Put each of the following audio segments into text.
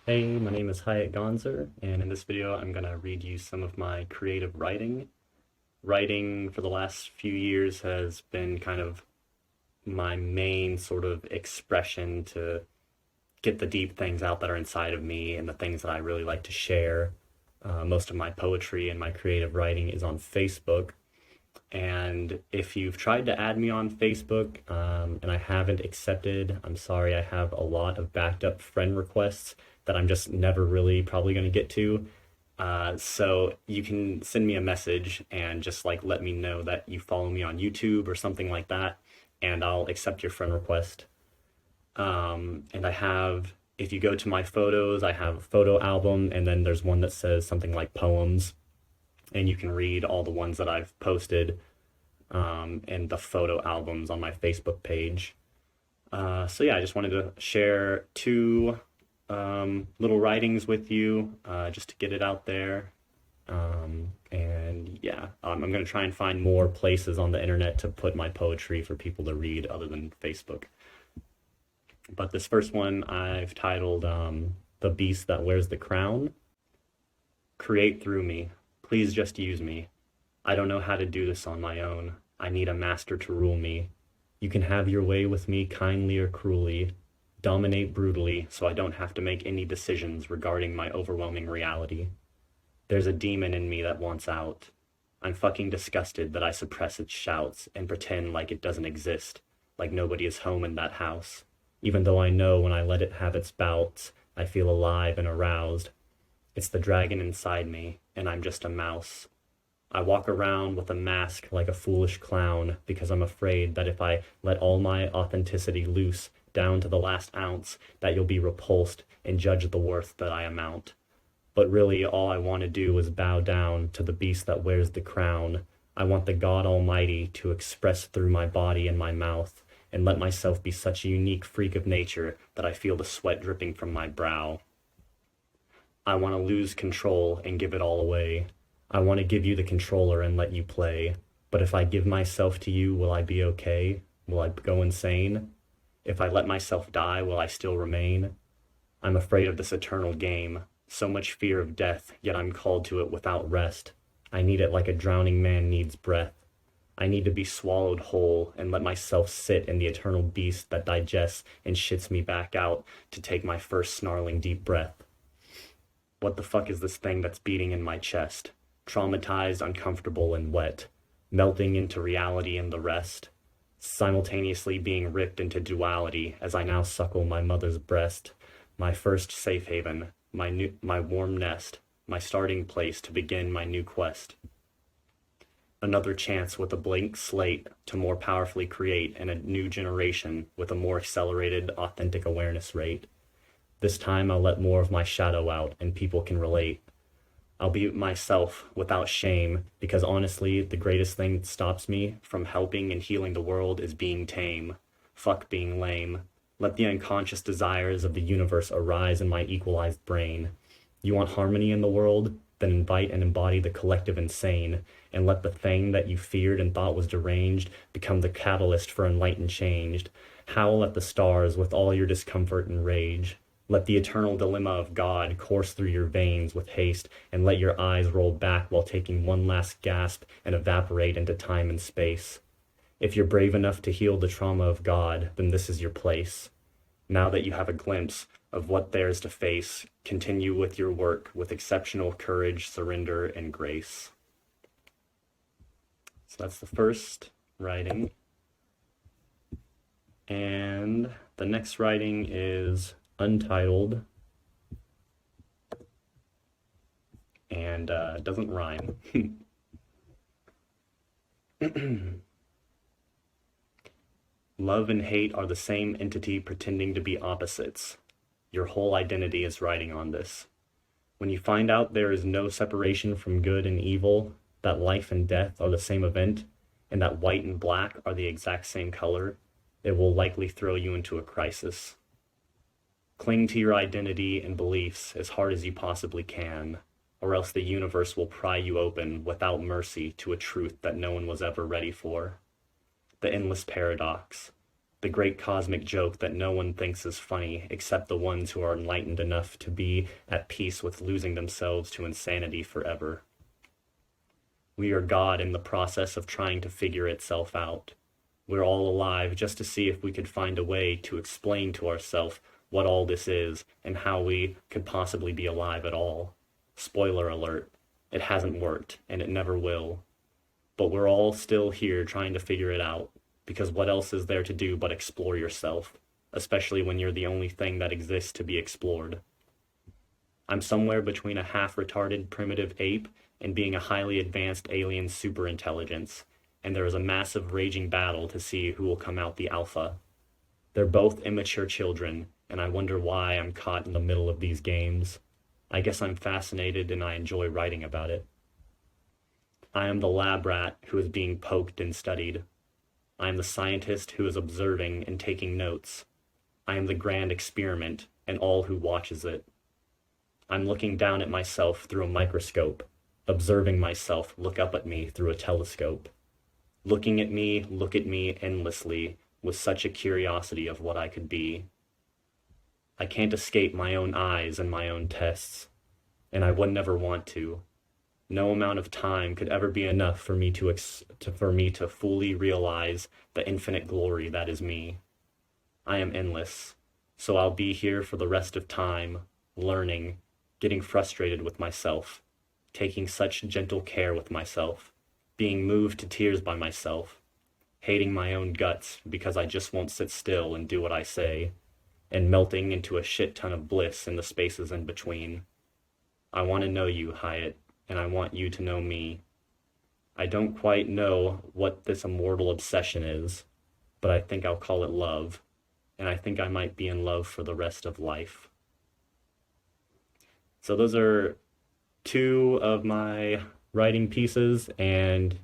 Hey, my name is Hyatt Gonzer, and in this video I'm going to read you some of my creative writing. Writing for the last few years has been kind of my main sort of expression to get the deep things out that are inside of me and the things that I really like to share. Most of my poetry and my creative writing is on Facebook. And if you've tried to add me on Facebook and I haven't accepted, I'm sorry, I have a lot of backed up friend requests that I'm just never really probably going to get to. So you can send me a message and just like let me know that you follow me on YouTube or something like that, and I'll accept your friend request. And I have, if you go to my photos, I have a photo album, and then there's one that says something like poems, and you can read all the ones that I've posted and the photo albums on my Facebook page. So yeah, I just wanted to share two little writings with you just to get it out there. And yeah, I'm going to try and find more places on the internet to put my poetry for people to read other than Facebook. But this first one I've titled The Beast That Wears the Crown. Create through me. Please just use me. I don't know how to do this on my own. I need a master to rule me. You can have your way with me kindly or cruelly. Dominate brutally so I don't have to make any decisions regarding my overwhelming reality. There's a demon in me that wants out. I'm fucking disgusted that I suppress its shouts and pretend like it doesn't exist, like nobody is home in that house. Even though I know when I let it have its bouts, I feel alive and aroused. It's the dragon inside me, and I'm just a mouse. I walk around with a mask like a foolish clown because I'm afraid that if I let all my authenticity loose down to the last ounce, that you'll be repulsed and judge the worth that I amount. But really, all I want to do is bow down to the beast that wears the crown. I want the God Almighty to express through my body and my mouth, and let myself be such a unique freak of nature that I feel the sweat dripping from my brow. I want to lose control and give it all away. I want to give you the controller and let you play. But if I give myself to you, will I be okay? Will I go insane? If I let myself die, will I still remain? I'm afraid of this eternal game. So much fear of death, yet I'm called to it without rest. I need it like a drowning man needs breath. I need to be swallowed whole and let myself sit in the eternal beast that digests and shits me back out to take my first snarling deep breath. What the fuck is this thing that's beating in my chest? Traumatized, uncomfortable, and wet, melting into reality and the rest, simultaneously being ripped into duality as I now suckle my mother's breast, my first safe haven, my warm nest, my starting place to begin my new quest. Another chance with a blank slate to more powerfully create in a new generation with a more accelerated, authentic awareness rate. This time I'll let more of my shadow out and people can relate. I'll be myself without shame because honestly, the greatest thing that stops me from helping and healing the world is being tame. Fuck being lame. Let the unconscious desires of the universe arise in my equalized brain. You want harmony in the world? Then invite and embody the collective insane, and let the thing that you feared and thought was deranged become the catalyst for enlightened change. Howl at the stars with all your discomfort and rage. Let the eternal dilemma of God course through your veins with haste, and let your eyes roll back while taking one last gasp and evaporate into time and space. If you're brave enough to heal the trauma of God, then this is your place. Now that you have a glimpse of what there is to face, continue with your work with exceptional courage, surrender, and grace. So that's the first writing. And the next writing is untitled and doesn't rhyme. Love and hate are the same entity pretending to be opposites. Your whole identity is riding on this. When you find out there is no separation from good and evil, that life and death are the same event, and that white and black are the exact same color, it will likely throw you into a crisis. Cling to your identity and beliefs as hard as you possibly can, or else the universe will pry you open without mercy to a truth that no one was ever ready for. The endless paradox. The great cosmic joke that no one thinks is funny except the ones who are enlightened enough to be at peace with losing themselves to insanity forever. We are God in the process of trying to figure itself out. We're all alive just to see if we could find a way to explain to ourselves what all this is and how we could possibly be alive at all. Spoiler alert, it hasn't worked and it never will. But we're all still here trying to figure it out, because what else is there to do but explore yourself, especially when you're the only thing that exists to be explored. I'm somewhere between a half-retarded primitive ape and being a highly advanced alien superintelligence, and there is a massive raging battle to see who will come out the alpha. They're both immature children, and I wonder why I'm caught in the middle of these games. I guess I'm fascinated and I enjoy writing about it. I am the lab rat who is being poked and studied. I am the scientist who is observing and taking notes. I am the grand experiment and all who watches it. I'm looking down at myself through a microscope, observing myself look up at me through a telescope. Looking at me, look at me endlessly, with such a curiosity of what I could be. I can't escape my own eyes and my own tests, and I would never want to. No amount of time could ever be enough for me to fully realize the infinite glory that is me. I am endless, so I'll be here for the rest of time, learning, getting frustrated with myself, taking such gentle care with myself, being moved to tears by myself, hating my own guts because I just won't sit still and do what I say, and melting into a shit ton of bliss in the spaces in between. I want to know you, Hyatt, and I want you to know me. I don't quite know what this immortal obsession is, but I think I'll call it love, and I think I might be in love for the rest of life. So those are two of my writing pieces, and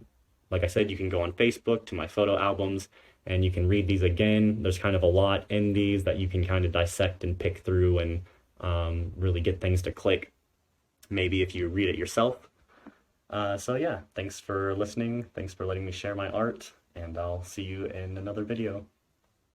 like I said, you can go on Facebook to my photo albums and you can read these again. There's kind of a lot in these that you can kind of dissect and pick through and really get things to click, maybe if you read it yourself. So yeah, thanks for listening. Thanks for letting me share my art, and I'll see you in another video.